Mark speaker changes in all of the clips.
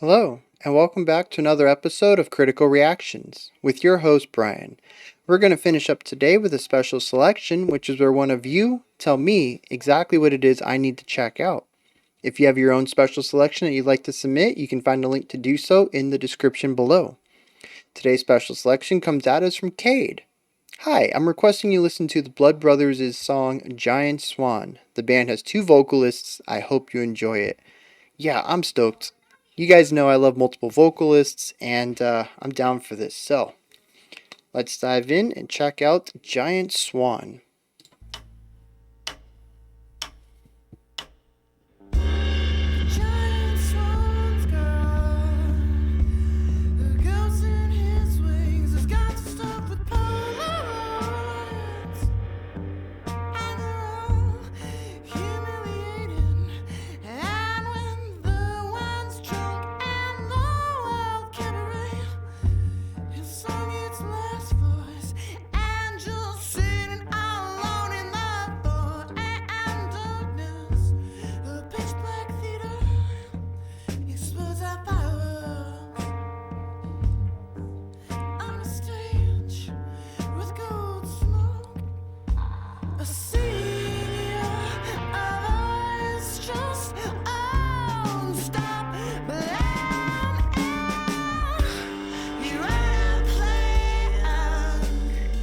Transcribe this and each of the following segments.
Speaker 1: Hello, and welcome back to another episode of Critical Reactions with your host, Bryan. We're going to finish up today with a special selection, which is where one of you tell me exactly what it is I need to check out. If you have your own special selection that you'd like to submit, you can find a link to do so in the description below. Today's special selection comes at us from Cade. Hi, I'm requesting you listen to the Blood Brothers' song Giant Swan. The band has 2 vocalists. I hope you enjoy it. Yeah, I'm stoked. You guys know I love multiple vocalists, and I'm down for this. So, let's dive in and check out Giant Swan.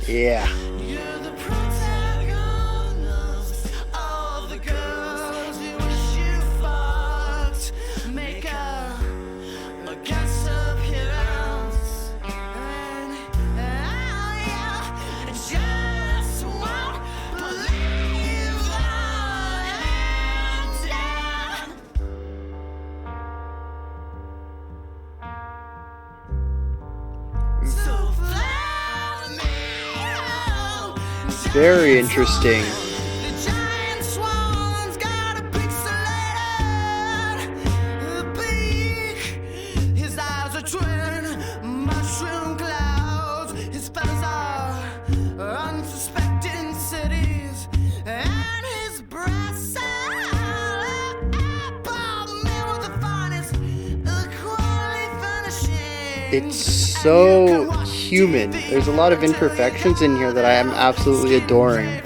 Speaker 1: Yeah.
Speaker 2: You're the protagonist of the girls you wish you fucked. Make a guest appearance, and I just won't believe the end. So
Speaker 1: very interesting.
Speaker 2: The giant swan's got a pixelated beak. His eyes are twin mushroom clouds. His feathers are unsuspecting cities, and his breasts are apple with the finest quality finishing.
Speaker 1: It's so human. There's a lot of imperfections in here that I am absolutely adoring.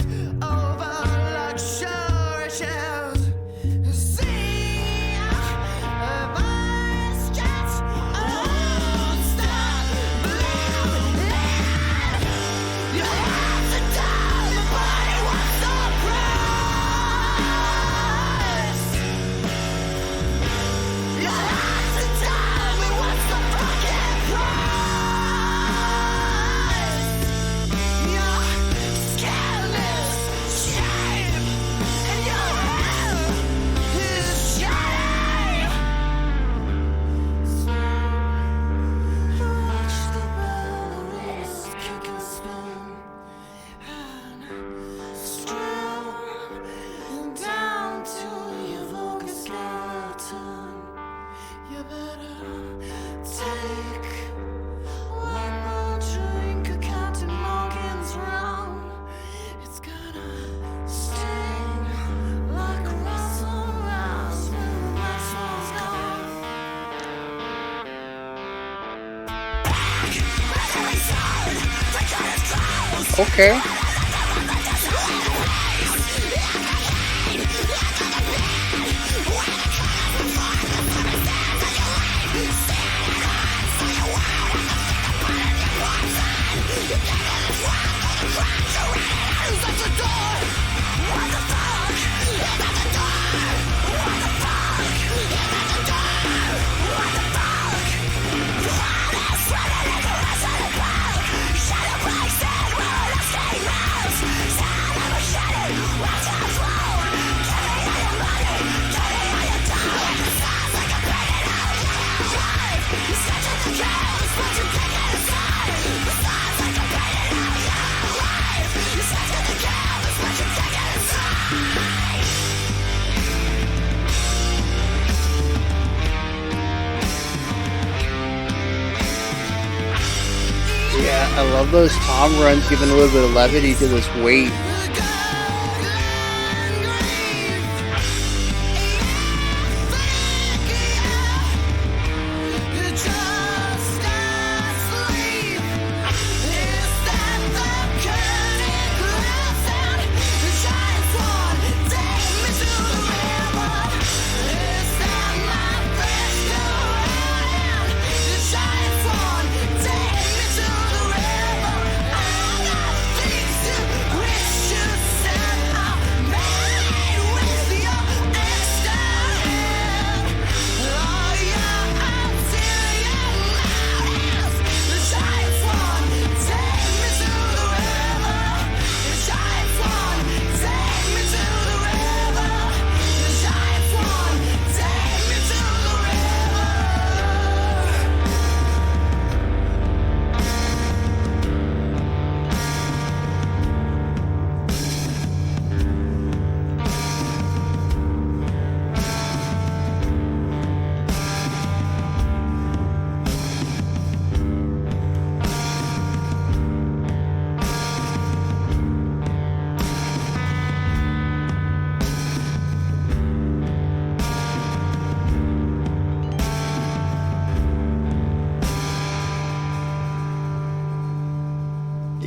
Speaker 1: Okay. Yeah, I love those tom runs, giving a little bit of levity to this weight.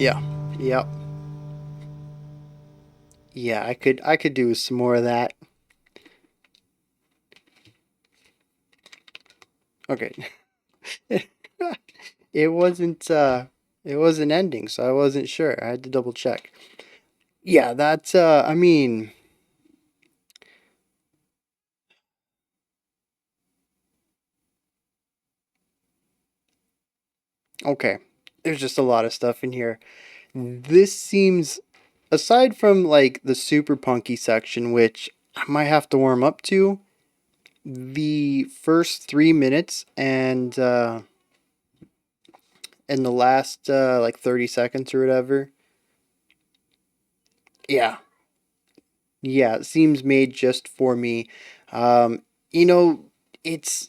Speaker 1: Yeah. Yep. Yeah, I could do some more of that. Okay. It wasn't it wasn't ending, so I wasn't sure. I had to double check. Yeah, that's I mean, okay. There's just a lot of stuff in here. This seems, aside from like the super punky section, which I might have to warm up to, the first 3 minutes and the last like 30 seconds or whatever. Yeah. Yeah, it seems made just for me. Um, you know, it's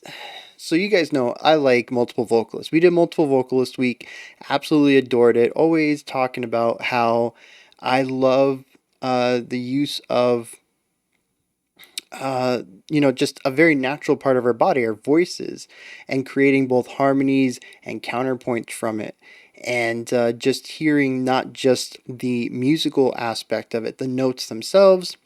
Speaker 1: so you guys know I like multiple vocalists. We did multiple vocalist week, absolutely adored it. Always talking about how I love the use of just a very natural part of our body, our voices, and creating both harmonies and counterpoints from it. And just hearing not just the musical aspect of it, the notes themselves,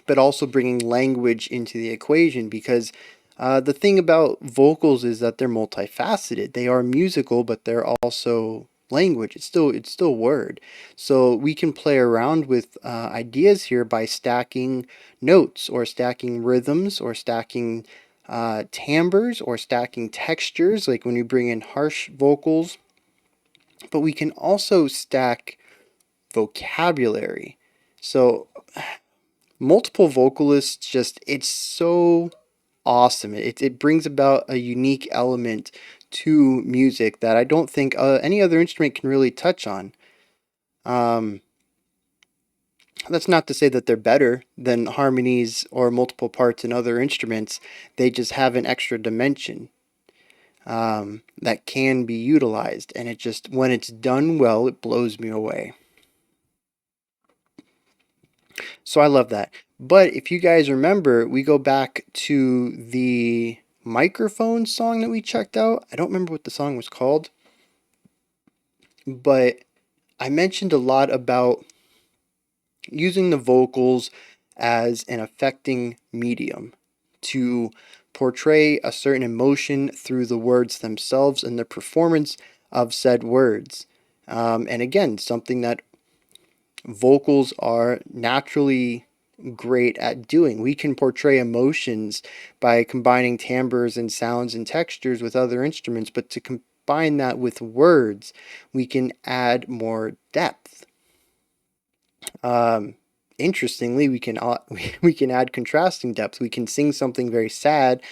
Speaker 1: but also bringing language into the equation because the thing about vocals is that they're multifaceted. They are musical, but they're also language. It's still word. So we can play around with ideas here by stacking notes or stacking rhythms or stacking timbres or stacking textures, like when you bring in harsh vocals. But we can also stack vocabulary. So multiple vocalists, just it's so awesome. It brings about a unique element to music that I don't think any other instrument can really touch on. um, that's not to say that they're better than harmonies or multiple parts in other instruments. They just have an extra dimension that can be utilized, and it just, when it's done well, it blows me away. So I love that. But if you guys remember, we go back to the microphone song that we checked out. I don't remember what the song was called, but I mentioned a lot about using the vocals as an affecting medium to portray a certain emotion through the words themselves and the performance of said words. And again, something that vocals are naturally great at doing. We can portray emotions by combining timbres and sounds and textures with other instruments, but to combine that with words, we can add more depth. Um, Interestingly, we can add contrasting depth. We can sing something very sad,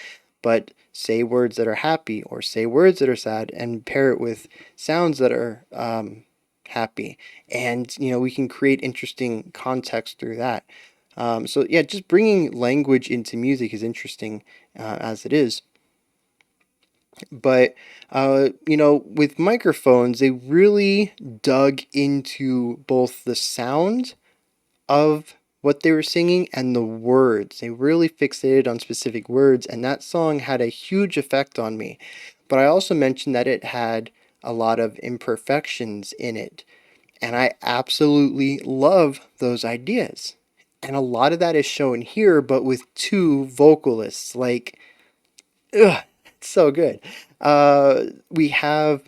Speaker 1: but say words that are happy, or say words that are sad, and pair it with sounds that are happy. And we can create interesting context through that. So yeah, just bringing language into music is interesting as it is. But with microphones, they really dug into both the sound of what they were singing and the words. They really fixated on specific words, and that song had a huge effect on me. But I also mentioned that it had a lot of imperfections in it, and I absolutely love those ideas. And a lot of that is shown here, but with two vocalists. Like, ugh, it's so good. We have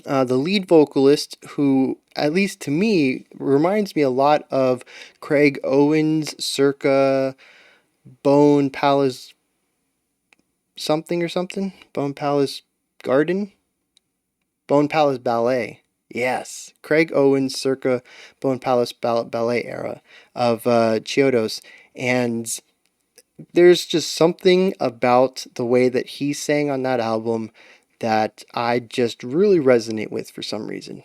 Speaker 1: the lead vocalist, who, at least to me, reminds me a lot of Craig Owens circa Bone Palace something or something. Bone Palace Garden? Bone Palace Ballet. Yes, Craig Owens circa Bone Palace Ballet era of Chiodos. And there's just something about the way that he sang on that album that I just really resonate with for some reason.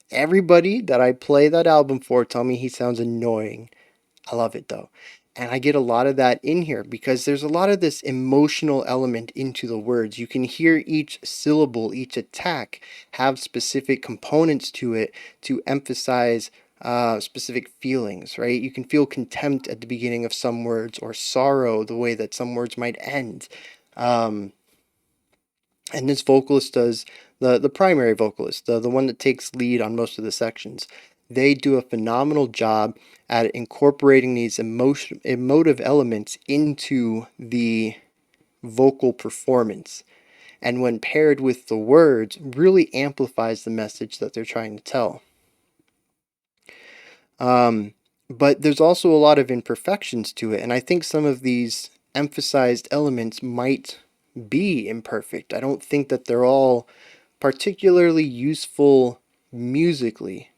Speaker 1: Everybody that I play that album for tell me he sounds annoying. I love it though. And I get a lot of that in here because there's a lot of this emotional element into the words. You can hear each syllable, each attack have specific components to it to emphasize specific feelings, right? You can feel contempt at the beginning of some words, or sorrow the way that some words might end. Um, and this vocalist does the primary vocalist, the one that takes lead on most of the sections. They do a phenomenal job at incorporating these emotive elements into the vocal performance. And when paired with the words, really amplifies the message that they're trying to tell. But there's also a lot of imperfections to it, and I think some of these emphasized elements might be imperfect. I don't think that they're all particularly useful musically.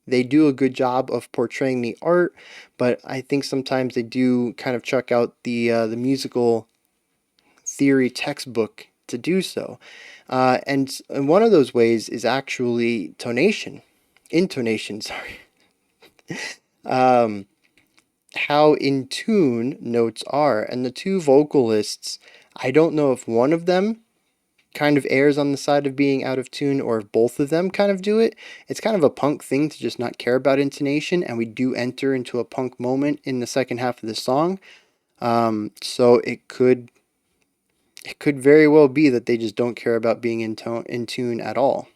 Speaker 1: They do a good job of portraying the art, but I think sometimes they do kind of chuck out the musical theory textbook to do so. And one of those ways is actually intonation, sorry. How in tune notes are. And the two vocalists, I don't know if one of them kind of errs on the side of being out of tune or if both of them kind of do it. It's kind of a punk thing to just not care about intonation, and we do enter into a punk moment in the second half of the song. So it could very well be that they just don't care about being in tune at all.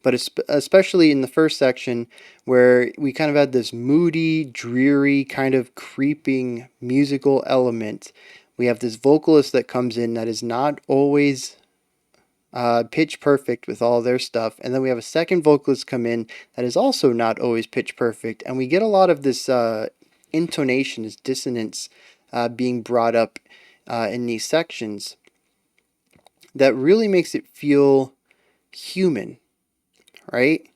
Speaker 1: But especially in the first section, where we kind of had this moody, dreary, kind of creeping musical element, we have this vocalist that comes in that is not always pitch perfect with all their stuff, and then we have a second vocalist come in that is also not always pitch perfect, and we get a lot of this intonation, this dissonance being brought up in these sections that really makes it feel human, right?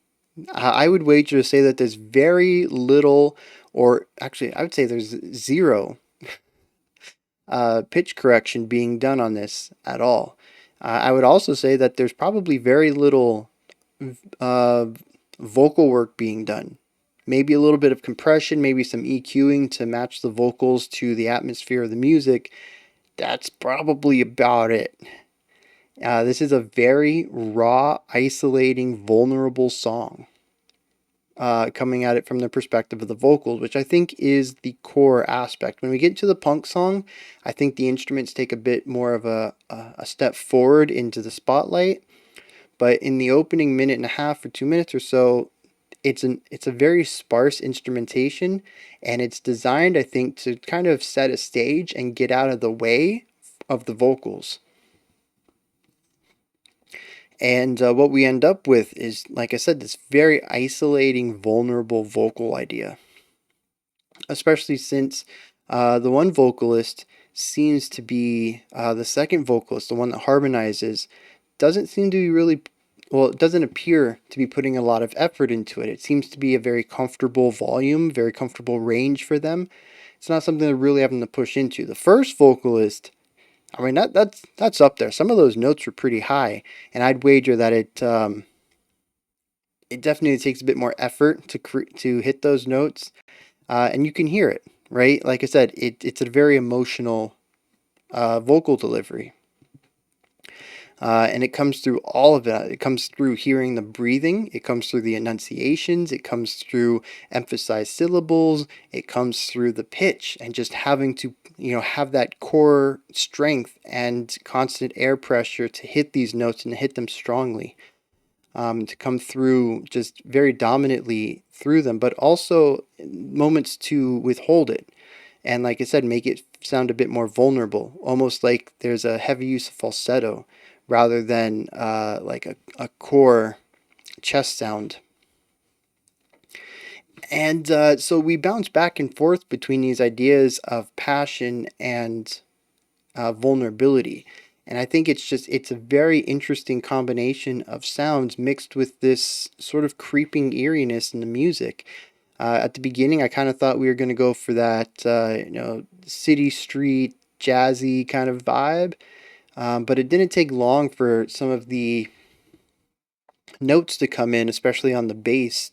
Speaker 1: I would wager to say that there's very little, or actually I would say there's zero pitch correction being done on this at all. I would also say that there's probably very little vocal work being done. Maybe a little bit of compression, maybe some EQing to match the vocals to the atmosphere of the music. That's probably about it. This is a very raw, isolating, vulnerable song. Coming at it from the perspective of the vocals, which I think is the core aspect. When we get to the punk song, I think the instruments take a bit more of a step forward into the spotlight. But in the opening minute and a half or 2 minutes or so, it's a very sparse instrumentation, and it's designed, I think, to kind of set a stage and get out of the way of the vocals. And what we end up with is, like I said, this very isolating, vulnerable vocal idea. Especially since the one vocalist seems to be the second vocalist, the one that harmonizes, doesn't seem to be really, well, it doesn't appear to be putting a lot of effort into it. It seems to be a very comfortable volume, very comfortable range for them. It's not something they're really having to push into. The first vocalist, I mean, that's up there. Some of those notes were pretty high, and I'd wager that it definitely takes a bit more effort to hit those notes, and you can hear it, right? Like I said, it's a very emotional vocal delivery, and it comes through all of that. It comes through hearing the breathing. It comes through the enunciations. It comes through emphasized syllables. It comes through the pitch and just having to, have that core strength and constant air pressure to hit these notes and to hit them strongly, to come through just very dominantly through them, but also moments to withhold it. And like I said, make it sound a bit more vulnerable, almost like there's a heavy use of falsetto rather than like a core chest sound. And so we bounce back and forth between these ideas of passion and vulnerability. And I think it's a very interesting combination of sounds mixed with this sort of creeping eeriness in the music. At the beginning, I kind of thought we were going to go for that, city street, jazzy kind of vibe. But it didn't take long for some of the notes to come in, especially on the bass,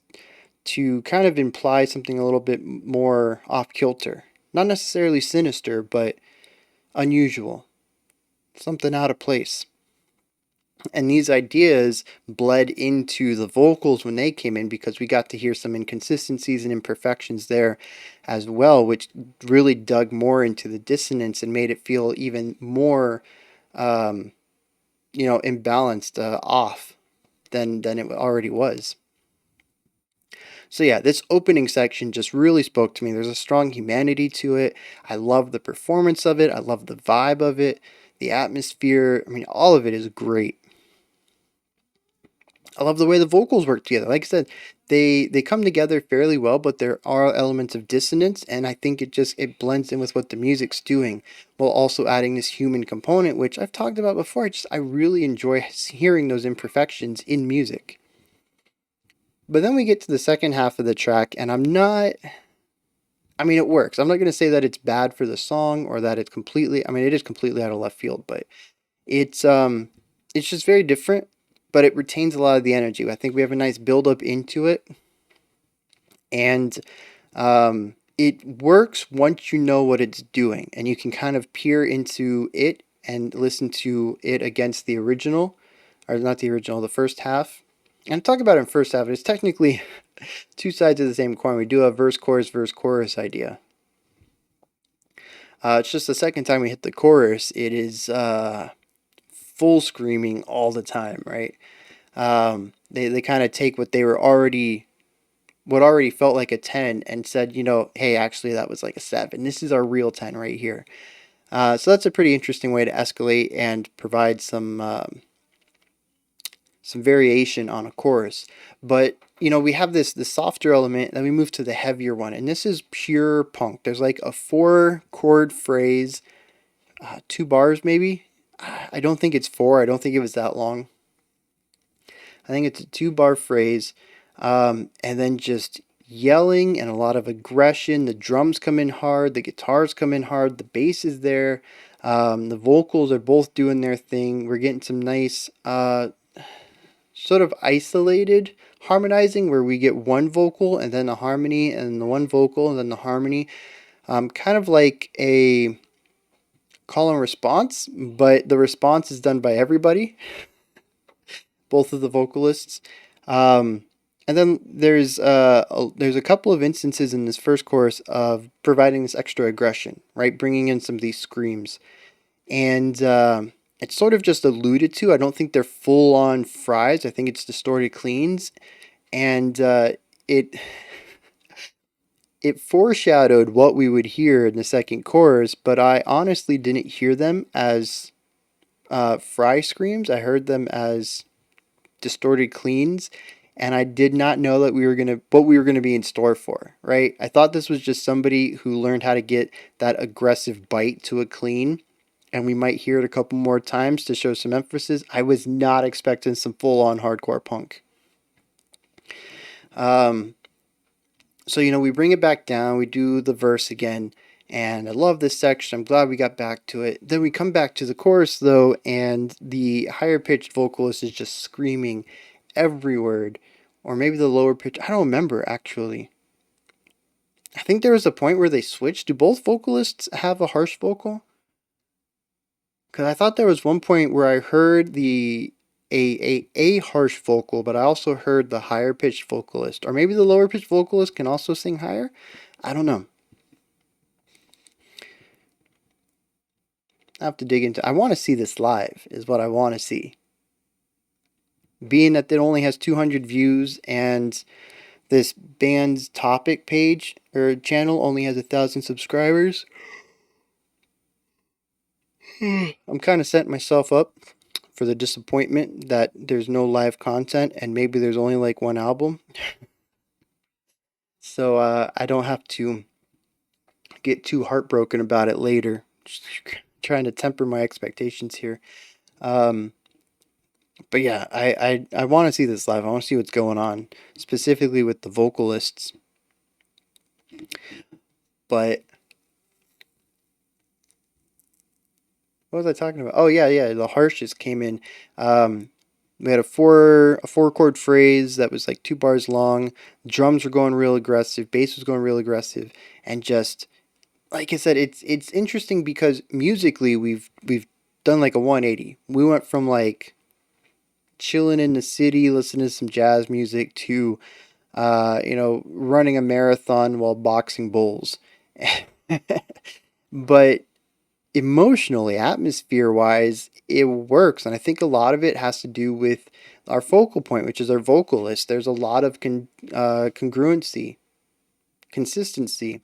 Speaker 1: to kind of imply something a little bit more off kilter. Not necessarily sinister, but unusual. Something out of place. And these ideas bled into the vocals when they came in, because we got to hear some inconsistencies and imperfections there as well, which really dug more into the dissonance and made it feel even more imbalanced, off than it already was. So yeah, this opening section just really spoke to me. There's a strong humanity to it. I love the performance of it. I love the vibe of it, the atmosphere. I mean, all of it is great. I love the way the vocals work together. Like I said, they come together fairly well, but there are elements of dissonance, and I think it blends in with what the music's doing, while also adding this human component, which I've talked about before. I really enjoy hearing those imperfections in music. But then we get to the second half of the track, and I mean, it works. I'm not going to say that it's bad for the song or that it's completely, I mean, it is completely out of left field, but it's just very different, but it retains a lot of the energy. I think we have a nice build up into it, and it works once you know what it's doing, and you can kind of peer into it and listen to it against the original, or not the original, the first half. And talk about it in first half, it's technically two sides of the same coin. We do have verse, chorus idea. It's just the second time we hit the chorus, it is full screaming all the time, right? They kind of take what already felt like a 10 and said, hey, actually that was like a 7. This is our real 10 right here. So that's a pretty interesting way to escalate and provide some variation on a chorus. But we have this softer element, then we move to the heavier one, and this is pure punk. There's like a 4-chord phrase, 2 bars maybe. I don't think it's 4. I don't think it was that long. I think it's a 2-bar phrase, and then just yelling and a lot of aggression. The drums come in hard, the guitars come in hard, the bass is there, the vocals are both doing their thing. We're getting some nice sort of isolated harmonizing where we get one vocal and then a harmony and the one vocal and then the harmony, kind of like a call and response, but the response is done by everybody, both of the vocalists. And then there's a couple of instances in this first chorus of providing this extra aggression, right, bringing in some of these screams, and it's sort of just alluded to. I don't think they're full-on fries. I think it's distorted cleans, and it foreshadowed what we would hear in the second chorus, but I honestly didn't hear them as fry screams. I heard them as distorted cleans, and I did not know that what we were gonna be in store for, right? I thought this was just somebody who learned how to get that aggressive bite to a clean, and we might hear it a couple more times to show some emphasis. I was not expecting some full-on hardcore punk. So, we bring it back down, we do the verse again, and I love this section. I'm glad we got back to it. Then we come back to the chorus, though, and the higher-pitched vocalist is just screaming every word, or maybe the lower pitch. I don't remember, actually. I think there was a point where they switched. Do both vocalists have a harsh vocal? Because I thought there was one point where I heard a harsh vocal, but I also heard the higher pitched vocalist, or maybe the lower pitched vocalist can also sing higher. I don't know. I have to dig into. I want to see this live. Is what I want to see. Being that it only has 200 views and this band's topic page or channel only has 1,000 subscribers. I'm kind of setting myself up for the disappointment that there's no live content and maybe there's only like one album. So I don't have to get too heartbroken about it later. Just trying to temper my expectations here. But yeah, I want to see this live. I want to see what's going on, specifically with the vocalists. But what was I talking about? Oh yeah, the harshest came in. We had a 4-chord phrase that was like 2 bars long. Drums were going real aggressive, bass was going real aggressive, and just like I said, it's interesting because musically we've done like a 180. We went from like chilling in the city, listening to some jazz music to running a marathon while boxing bulls. But emotionally, atmosphere wise, it works. And I think a lot of it has to do with our focal point, which is our vocalist. There's a lot of congruency, consistency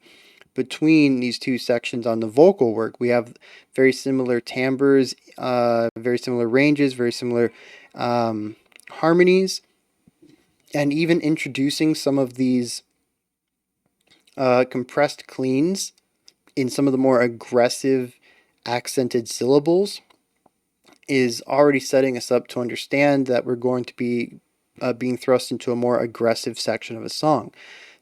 Speaker 1: between these two sections on the vocal work. We have very similar timbres, very similar ranges, very similar harmonies, and even introducing some of these compressed cleans in some of the more aggressive accented syllables is already setting us up to understand that we're going to be being thrust into a more aggressive section of a song.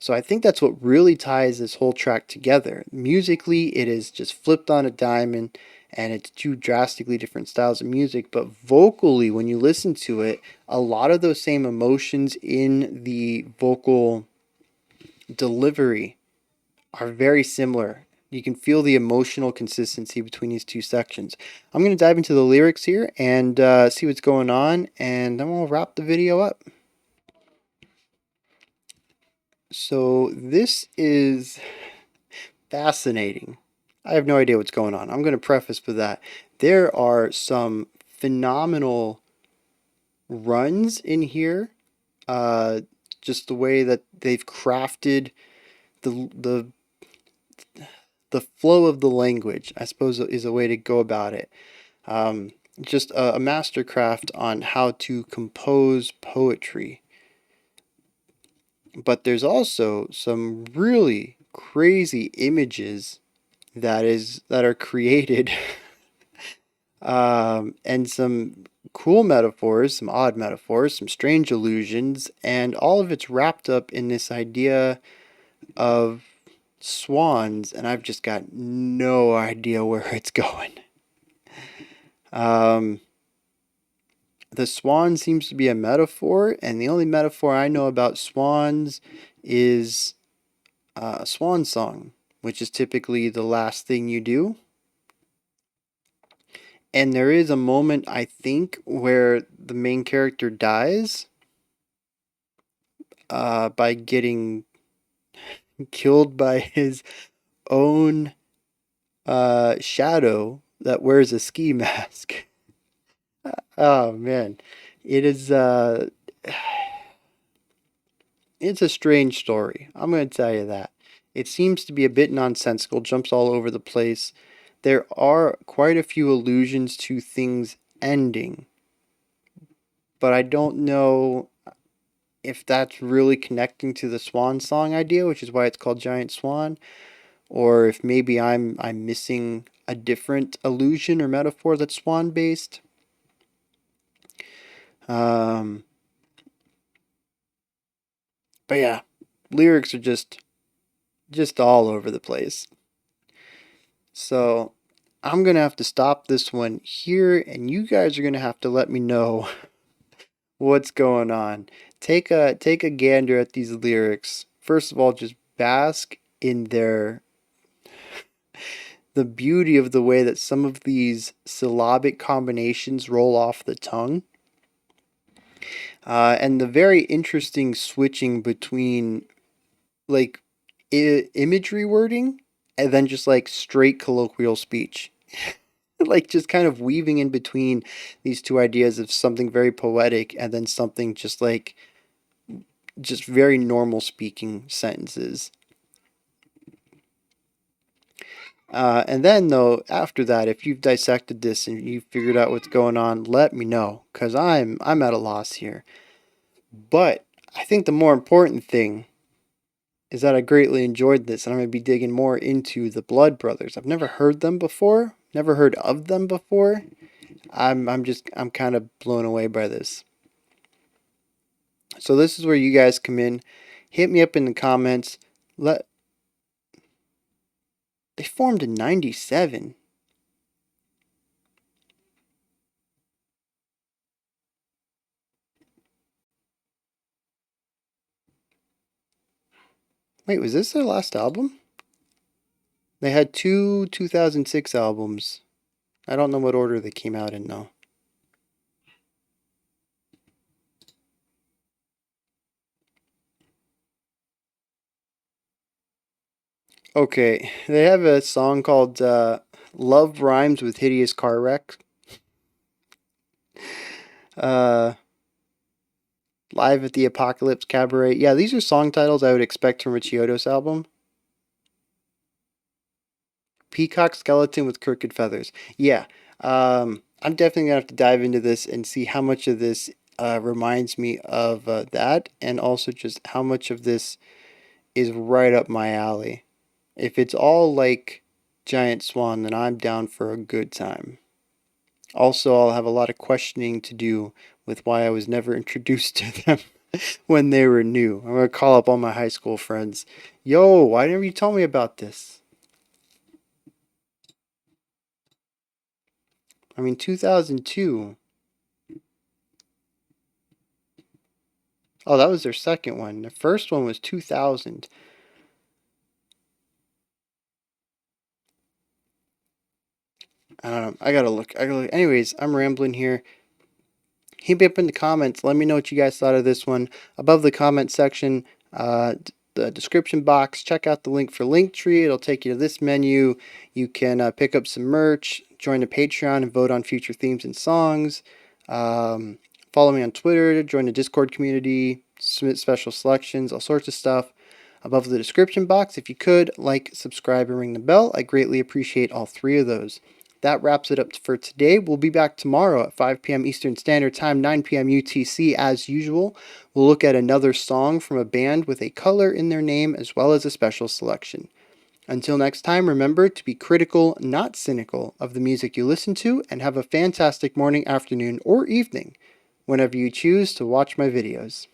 Speaker 1: So I think that's what really ties this whole track together. Musically, it is just flipped on a dime, and it's two drastically different styles of music. But vocally, when you listen to it, a lot of those same emotions in the vocal delivery are very similar. You can feel the emotional consistency between these two sections. I'm going to dive into the lyrics here and see what's going on, and then we'll wrap the video up. So this is fascinating. I have no idea what's going on. I'm going to preface with that. There are some phenomenal runs in here. Just the way that they've crafted the the flow of the language, I suppose, is a way to go about it. Just a mastercraft on how to compose poetry. But there's also some really crazy images that are created, and some cool metaphors, some odd metaphors, some strange allusions, and all of it's wrapped up in this idea of swans, and I've just got no idea where it's going. The swan seems to be a metaphor, and the only metaphor I know about swans is a swan song, which is typically the last thing you do. And there is a moment, I think, where the main character dies by getting killed by his own shadow that wears a ski mask. Oh man, it is it's a strange story. I'm going to tell you that. It seems to be a bit nonsensical, jumps all over the place. There are quite a few allusions to things ending, but I don't know if that's really connecting to the swan song idea, which is why it's called Giant Swan, or if maybe I'm missing a different allusion or metaphor that's swan based. But yeah, lyrics are just all over the place. So I'm gonna have to stop this one here, and you guys are gonna have to let me know what's going on. Take a gander at these lyrics. First of all, just bask in the beauty of the way that some of these syllabic combinations roll off the tongue. And the very interesting switching between like imagery wording and then just like straight colloquial speech. Like just kind of weaving in between these two ideas of something very poetic and then something just like just very normal speaking sentences. And then though, after that, if you've dissected this and you've figured out what's going on, let me know, because I'm at a loss here. But I think the more important thing is that I greatly enjoyed this, and I'm going to be digging more into the Blood Brothers. I've never heard them before, never heard of them before. I'm kind of blown away by this. So this is where you guys come in. Hit me up in the comments. They formed in 97. Wait, was this their last album? They had two 2006 albums. I don't know what order they came out in though. Okay, they have a song called Love rhymes with hideous car wreck. Uh, Live at the Apocalypse Cabaret. Yeah, these are song titles I would expect from a Chiodos album. Peacock Skeleton with Crooked Feathers. Yeah, I'm definitely gonna have to dive into this and see how much of this reminds me of that, and also just how much of this is right up my alley. If it's all like Giant Swan, then I'm down for a good time. Also, I'll have a lot of questioning to do with why I was never introduced to them when they were new. I'm gonna call up all my high school friends. Yo, why didn't you tell me about this? I mean, 2002. Oh, that was their second one. The first one was 2000. I don't know. I gotta look. Anyways, I'm rambling here. Hit me up in the comments. Let me know what you guys thought of this one. Above the comment section, the description box, check out the link for Linktree. It'll take you to this menu. You can pick up some merch, join the Patreon, and vote on future themes and songs. Follow me on Twitter, join the Discord community, submit special selections, all sorts of stuff. Above the description box, if you could, like, subscribe, and ring the bell. I greatly appreciate all three of those. That wraps it up for today. We'll be back tomorrow at 5 p.m. Eastern Standard Time, 9 p.m. UTC as usual. We'll look at another song from a band with a color in their name as well as a special selection. Until next time, remember to be critical, not cynical, of the music you listen to, and have a fantastic morning, afternoon, or evening whenever you choose to watch my videos.